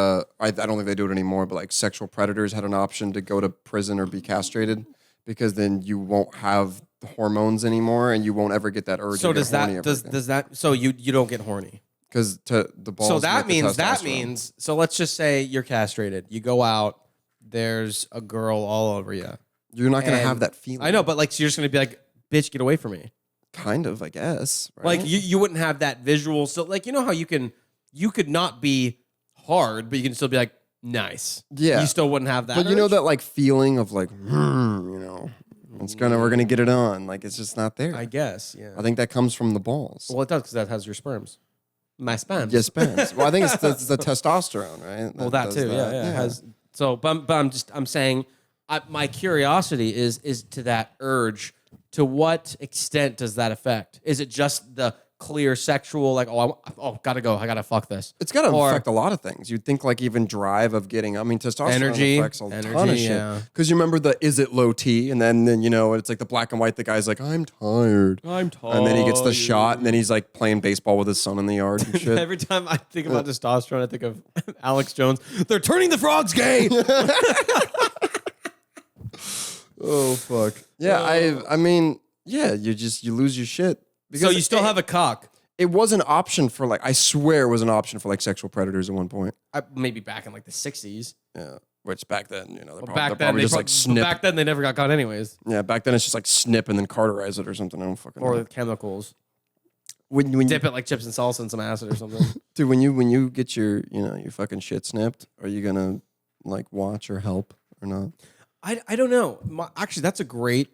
Speaker 4: I don't think they do it anymore, but like sexual predators had an option to go to prison or be castrated because then you won't have the hormones anymore and you won't ever get that urge.
Speaker 3: So
Speaker 4: to
Speaker 3: does
Speaker 4: get horny
Speaker 3: that
Speaker 4: ever again.
Speaker 3: does that so you don't get horny?
Speaker 4: Because the balls.
Speaker 3: So that
Speaker 4: make the
Speaker 3: means
Speaker 4: testosterone.
Speaker 3: so let's just say you're castrated. You go out, there's a girl all over you.
Speaker 4: You're not gonna
Speaker 3: And
Speaker 4: have that feeling.
Speaker 3: I know, but like so you're just gonna be like, bitch, get away from me.
Speaker 4: Kind of, I guess. Right?
Speaker 3: Like you wouldn't have that visual. So like how you could not be hard, but you can still be like nice.
Speaker 4: Yeah.
Speaker 3: You still wouldn't have that.
Speaker 4: But
Speaker 3: urge?
Speaker 4: that like feeling of like, we're gonna get it on. Like it's just not there.
Speaker 3: I guess, yeah.
Speaker 4: I think that comes from the balls.
Speaker 3: Well, it does because that has your sperms. My sperms.
Speaker 4: Yes, spans. Well, I think it's the testosterone, right?
Speaker 3: Well, that
Speaker 4: does
Speaker 3: too. Yeah. It has, so, but I'm saying, my curiosity is to that urge. To what extent does that affect? Is it just the clear sexual, like, gotta go, I gotta fuck this?
Speaker 4: It's got to affect a lot of things. You'd think like even drive of getting. Testosterone
Speaker 3: Energy,
Speaker 4: affects a ton of shit. Because you remember the is it low T, and then it's like the black and white. The guy's like, I'm tired, and then he gets the shot, and then he's like playing baseball with his son in the yard and shit.
Speaker 3: Every time I think about testosterone, I think of Alex Jones. They're turning the frogs gay.
Speaker 4: Oh fuck. Yeah, you lose your shit.
Speaker 3: So you still have a cock.
Speaker 4: It was an option for like, I swear it was an option for like sexual predators at one point.
Speaker 3: Maybe back in like the 60s.
Speaker 4: Yeah. Which back then, they're
Speaker 3: Back
Speaker 4: probably just like snip.
Speaker 3: Back then they never got caught anyways.
Speaker 4: Yeah, back then it's just like snip and then cauterize it or something. I don't fucking know.
Speaker 3: Or with chemicals.
Speaker 4: When
Speaker 3: Dip it like chips and salsa and some acid or something.
Speaker 4: Dude, when you get your your fucking shit snipped, are you gonna like watch or help or not?
Speaker 3: I don't know. Actually, that's a great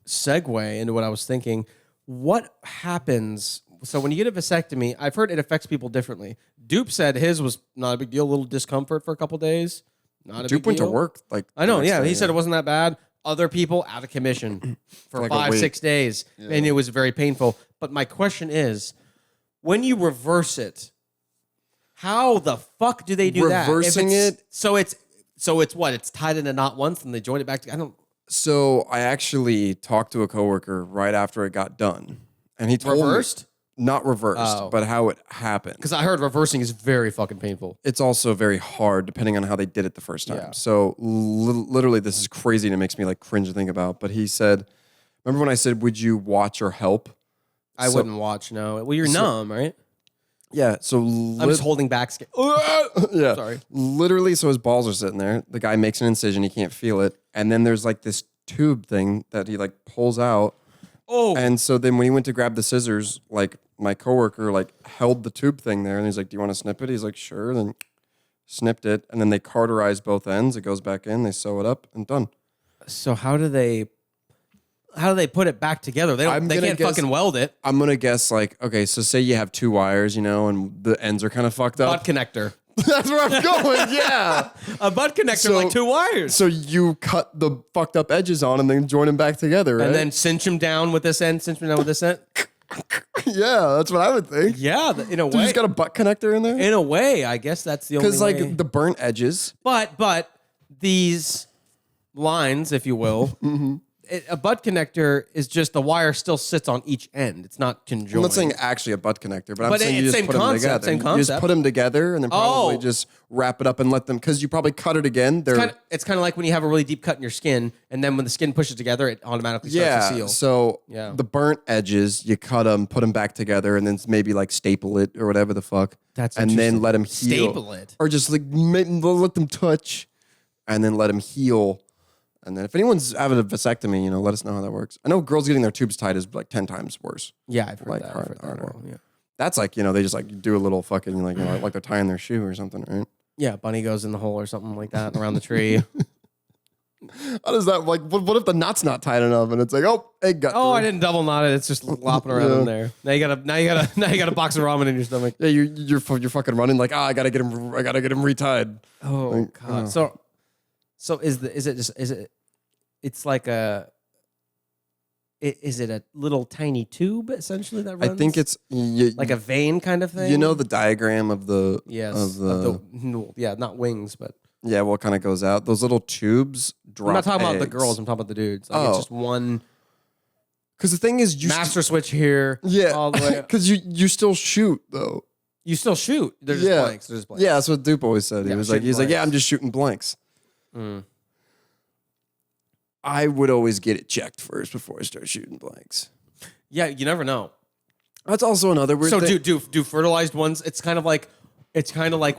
Speaker 3: segue into what I was thinking. What happens? So when you get a vasectomy, I've heard it affects people differently. Dupe said his was not a big deal, a little discomfort for a couple days. Not a
Speaker 4: Dupe
Speaker 3: big
Speaker 4: went
Speaker 3: deal.
Speaker 4: to work like
Speaker 3: I know,
Speaker 4: the next
Speaker 3: yeah.
Speaker 4: day,
Speaker 3: He said it wasn't that bad. Other people out of commission for
Speaker 4: like a
Speaker 3: 5-6
Speaker 4: week.
Speaker 3: days, and it was very painful. But my question is, when you reverse it, how the fuck do they do
Speaker 4: Reversing
Speaker 3: that?
Speaker 4: it?
Speaker 3: So it's what? It's tied in a knot once, and they join it back together. I don't.
Speaker 4: So I actually talked to a coworker right after it got done, and he told
Speaker 3: Reversed?
Speaker 4: me not reversed,
Speaker 3: Oh.
Speaker 4: but how it happened.
Speaker 3: Because I heard reversing is very fucking painful.
Speaker 4: It's also very hard depending on how they did it the first time.
Speaker 3: Yeah.
Speaker 4: So literally, this is crazy and it makes me like cringe to think about. But he said, "Remember when I said, would you watch or help?"
Speaker 3: I wouldn't watch. No, well, you're numb, right?
Speaker 4: Yeah. So
Speaker 3: I'm just holding back.
Speaker 4: yeah.
Speaker 3: Sorry.
Speaker 4: Literally, so his balls are sitting there. The guy makes an incision. He can't feel it. And then there's like this tube thing that he like pulls out.
Speaker 3: Oh.
Speaker 4: And so then when he went to grab the scissors, like my coworker like held the tube thing there and he's like, do you want to snip it? He's like, sure. Then snipped it. And then they cauterize both ends. It goes back in. They sew it up and done.
Speaker 3: So how do they put it back together? They can't fucking weld it.
Speaker 4: I'm going to guess like, okay, so say you have two wires, you know, and the ends are kind of fucked up.
Speaker 3: Butt connector.
Speaker 4: That's where I'm going. Yeah.
Speaker 3: A butt connector, like two wires.
Speaker 4: So you cut the fucked up edges on and then join them back together, right?
Speaker 3: And then cinch them down with this end, cinch them down with this end.
Speaker 4: Yeah, that's what I would think.
Speaker 3: Yeah, in a way.
Speaker 4: So you just got a butt connector in there?
Speaker 3: In a way, I guess that's the only way.
Speaker 4: Because like the burnt edges.
Speaker 3: But these lines, if you will, a butt connector is just the wire still sits on each end. It's not conjoined.
Speaker 4: I'm not saying actually a butt connector, but I'm
Speaker 3: But
Speaker 4: saying you
Speaker 3: it's
Speaker 4: just
Speaker 3: same
Speaker 4: put them
Speaker 3: concept,
Speaker 4: together.
Speaker 3: same
Speaker 4: You
Speaker 3: concept.
Speaker 4: just put them together and then probably just wrap it up and let them, because you probably cut it again.
Speaker 3: It's kind of like when you have a really deep cut in your skin, and then when the skin pushes together, it automatically starts to seal.
Speaker 4: So the burnt edges, you cut them, put them back together, and then maybe like staple it or whatever the fuck.
Speaker 3: That's
Speaker 4: and then
Speaker 3: interesting.
Speaker 4: let them heal.
Speaker 3: Staple it.
Speaker 4: Or just like let them touch and then let them heal. And then if anyone's having a vasectomy, you know, let us know how that works. I know girls getting their tubes tied is like 10 times worse.
Speaker 3: Yeah, I've heard
Speaker 4: Like
Speaker 3: that.
Speaker 4: harder.
Speaker 3: Well, yeah.
Speaker 4: That's like, you know, they just like do a little fucking like, you know, like they're tying their shoe or something, right?
Speaker 3: Yeah, bunny goes in the hole or something like that around the tree.
Speaker 4: How does that, like, what if the knot's not tight enough and it's like, oh, it got
Speaker 3: Oh, I
Speaker 4: through.
Speaker 3: didn't double knot it. It's just lopping around in there. Now you got a box of ramen in your stomach.
Speaker 4: Yeah, you're fucking running like, I gotta get him retied.
Speaker 3: Oh
Speaker 4: Like,
Speaker 3: god. So is it it's like is it a little tiny tube essentially that runs?
Speaker 4: I think it's
Speaker 3: like a vein kind of thing.
Speaker 4: You know the diagram of the
Speaker 3: not wings, but
Speaker 4: yeah, what kind of goes out? Those little tubes drop.
Speaker 3: I'm not talking about the
Speaker 4: eggs.
Speaker 3: girls. I'm talking about the dudes. Like, it's just one
Speaker 4: Because the thing is, you
Speaker 3: master switch here.
Speaker 4: yeah,
Speaker 3: all the way up.
Speaker 4: because you still shoot though.
Speaker 3: You still shoot. They're just
Speaker 4: Yeah.
Speaker 3: blanks. They're just blanks.
Speaker 4: Yeah, that's what Dupe always said. He
Speaker 3: Yeah,
Speaker 4: was like,
Speaker 3: shooting
Speaker 4: yeah, I'm
Speaker 3: blanks.
Speaker 4: just shooting blanks.
Speaker 3: Mm.
Speaker 4: I would always get it checked first before I start shooting blanks.
Speaker 3: Yeah, you never know.
Speaker 4: That's also another weird
Speaker 3: So
Speaker 4: thing.
Speaker 3: do fertilized ones? It's kind of like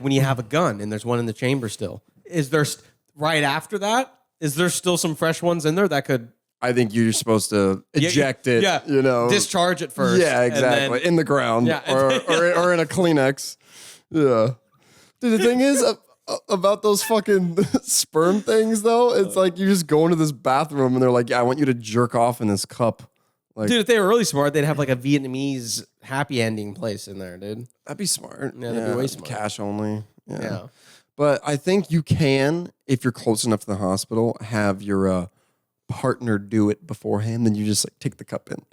Speaker 3: when you have a gun and there's one in the chamber still. Is there right after that? Is there still some fresh ones in there that could?
Speaker 4: I think you're supposed to eject it.
Speaker 3: Yeah,
Speaker 4: you know,
Speaker 3: discharge it first.
Speaker 4: Yeah,
Speaker 3: and
Speaker 4: exactly.
Speaker 3: then-
Speaker 4: In the ground,
Speaker 3: Yeah,
Speaker 4: or in a Kleenex. Yeah. Dude, the thing is about those fucking sperm things, though. It's like you just go into this bathroom and they're like, "Yeah, I want you to jerk off in this cup." Like,
Speaker 3: Dude, if they were really smart, they'd have like a Vietnamese happy ending place in there, dude.
Speaker 4: that'd be smart.
Speaker 3: Yeah, that'd be way smart.
Speaker 4: Cash only.
Speaker 3: Yeah.
Speaker 4: But I think you can, if you're close enough to the hospital, have your partner do it beforehand. Then you just like take the cup in.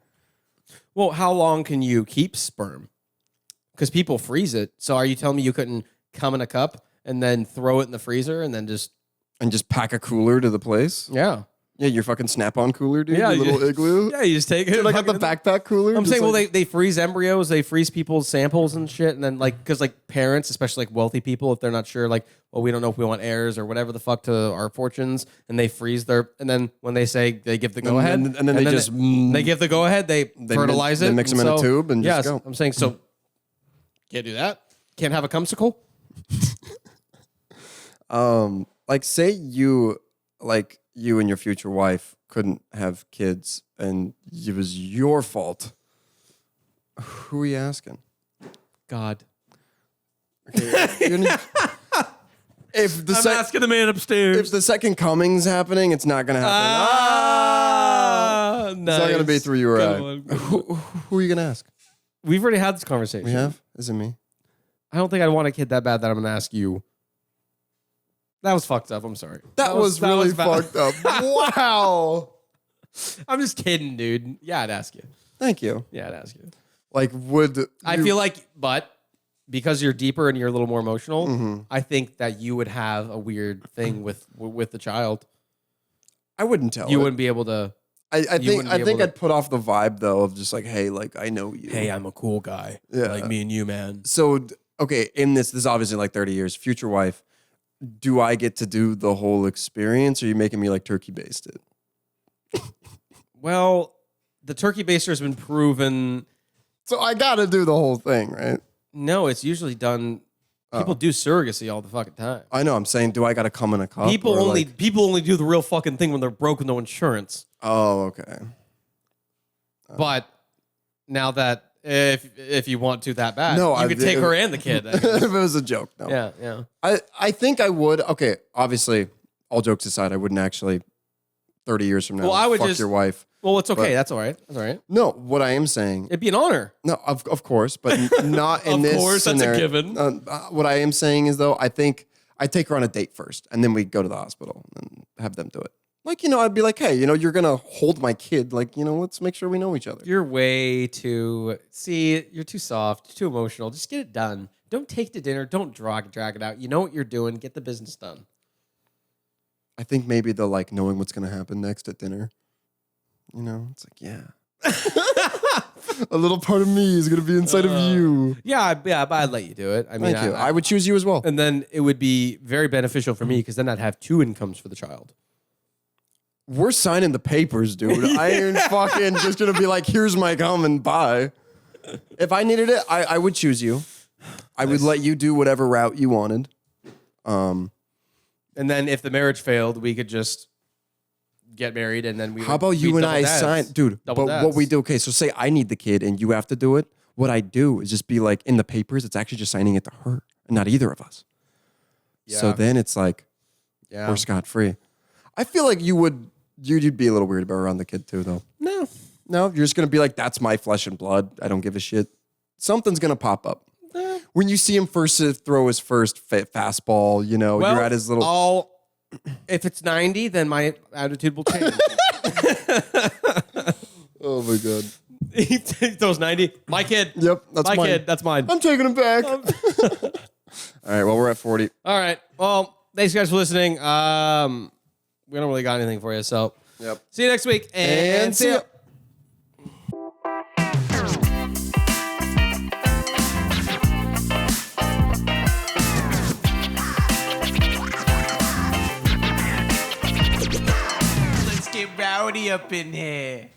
Speaker 3: Well, how long can you keep sperm? Because people freeze it. So are you telling me you couldn't come in a cup and then throw it in the freezer and then just
Speaker 4: pack a cooler to the place.
Speaker 3: yeah.
Speaker 4: Yeah, your fucking Snap-on cooler, dude.
Speaker 3: Yeah,
Speaker 4: your
Speaker 3: you-
Speaker 4: little igloo.
Speaker 3: Yeah, you just take it.
Speaker 4: Like at the backpack cooler.
Speaker 3: I'm
Speaker 4: just
Speaker 3: saying, well,
Speaker 4: like-
Speaker 3: they freeze embryos, they freeze people's samples and shit, and then like, because like parents, especially like wealthy people, if they're not sure, like, well, we don't know if we want heirs or whatever the fuck to our fortunes, and they freeze their, and then when they say they give the go ahead,
Speaker 4: and then they just
Speaker 3: they give the go ahead, they fertilize it,
Speaker 4: they mix them in a tube and just go.
Speaker 3: I'm saying, so can't do that. Can't have a cumsicle.
Speaker 4: like say you and your future wife couldn't have kids and it was your fault. Who are you asking?
Speaker 3: God,
Speaker 4: If the
Speaker 3: I'm
Speaker 4: sec-
Speaker 3: asking the man upstairs.
Speaker 4: if the second coming's happening, it's not gonna happen.
Speaker 3: Nice.
Speaker 4: It's not gonna be through you or
Speaker 3: Good
Speaker 4: I.
Speaker 3: one.
Speaker 4: Who are you gonna ask?
Speaker 3: We've already had this conversation.
Speaker 4: We have? Is it me?
Speaker 3: I don't think I'd want a kid that bad that I'm gonna ask you. That was fucked up. I'm sorry.
Speaker 4: That was really
Speaker 3: bad.
Speaker 4: fucked up. Wow.
Speaker 3: I'm just kidding, dude. Yeah, I'd ask you.
Speaker 4: Thank you.
Speaker 3: Yeah, I'd ask you.
Speaker 4: Like, would
Speaker 3: I
Speaker 4: you-
Speaker 3: feel like, but because you're deeper and you're a little more emotional,
Speaker 4: Mm-hmm.
Speaker 3: I think that you would have a weird thing with the child.
Speaker 4: I wouldn't tell.
Speaker 3: You
Speaker 4: it.
Speaker 3: wouldn't be able to.
Speaker 4: I
Speaker 3: wouldn't
Speaker 4: think
Speaker 3: be
Speaker 4: I think
Speaker 3: able to-
Speaker 4: I'd put off the vibe though of just like, hey, like I know you.
Speaker 3: Hey, I'm a cool guy.
Speaker 4: Yeah.
Speaker 3: Like me and you, man.
Speaker 4: So okay, in this is obviously like 30 years. Future wife, do I get to do the whole experience, or are you making me like turkey basted?
Speaker 3: Well, the turkey baster has been proven.
Speaker 4: So I got to do the whole thing, right?
Speaker 3: No, it's usually done. People do surrogacy all the fucking time.
Speaker 4: I know. I'm saying, do I got to come in a cup?
Speaker 3: People
Speaker 4: or,
Speaker 3: only
Speaker 4: like-
Speaker 3: people only do the real fucking thing when they're broke with no insurance.
Speaker 4: Oh, okay.
Speaker 3: But now that if you want to that bad,
Speaker 4: No,
Speaker 3: you could take her and the kid.
Speaker 4: if it was a joke, no.
Speaker 3: Yeah.
Speaker 4: I think I would. Okay, obviously, all jokes aside, I wouldn't actually 30 years from now
Speaker 3: Well, I would
Speaker 4: fuck
Speaker 3: just-
Speaker 4: your wife.
Speaker 3: Well, it's okay.
Speaker 4: But-
Speaker 3: That's all right. That's all right.
Speaker 4: No, what I am saying,
Speaker 3: It'd be an honor.
Speaker 4: no, of course, but not in
Speaker 3: Of
Speaker 4: this
Speaker 3: course, that's a
Speaker 4: scenario.
Speaker 3: given.
Speaker 4: What I am saying is, though, I think I take her on a date first, and then we go to the hospital and have them do it. Like, I'd be like, hey, you're going to hold my kid. Like, let's make sure we know each other.
Speaker 3: You're way too. See, you're too soft. You're too emotional. Just get it done. Don't take to dinner. Don't drag it out. You know what you're doing. Get the business done.
Speaker 4: I think maybe the like knowing what's going to happen next at dinner. It's like, yeah. A little part of me is going to be inside of you.
Speaker 3: Yeah, but I'd let you do it. I mean,
Speaker 4: Thank you. I would choose you as well.
Speaker 3: and then it would be very beneficial for me because then I'd have 2 incomes for the child.
Speaker 4: We're signing the papers, dude. I ain't fucking just going to be like, here's my gum and bye. If I needed it, I would choose you. I would let you do whatever route you wanted.
Speaker 3: And then if the marriage failed, we could just get married and then we
Speaker 4: How about you and I sign, dude?
Speaker 3: Double
Speaker 4: But what we
Speaker 3: dads.
Speaker 4: do, okay, so say I need the kid and you have to do it. What I do is just be like, in the papers, it's actually just signing it to her and not either of us. So
Speaker 3: Yeah.
Speaker 4: then it's like,
Speaker 3: Yeah.
Speaker 4: we're scot-free. I feel like you'd be a little weird about around the kid too, though. No, you're just gonna be like, that's my flesh and blood. I don't give a shit. Something's gonna pop up. When you see him first throw his first fastball,
Speaker 3: Well,
Speaker 4: you're at his little.
Speaker 3: if it's 90, then my attitude will change.
Speaker 4: Oh my god.
Speaker 3: He throws 90. My kid.
Speaker 4: Yep, that's
Speaker 3: my
Speaker 4: mine.
Speaker 3: kid. That's mine.
Speaker 4: I'm taking him back. All right, well, we're at 40.
Speaker 3: All right. Well, thanks guys for listening. We don't really got anything for you, so
Speaker 4: Yep.
Speaker 3: see you next week and see ya. Let's get rowdy up in here.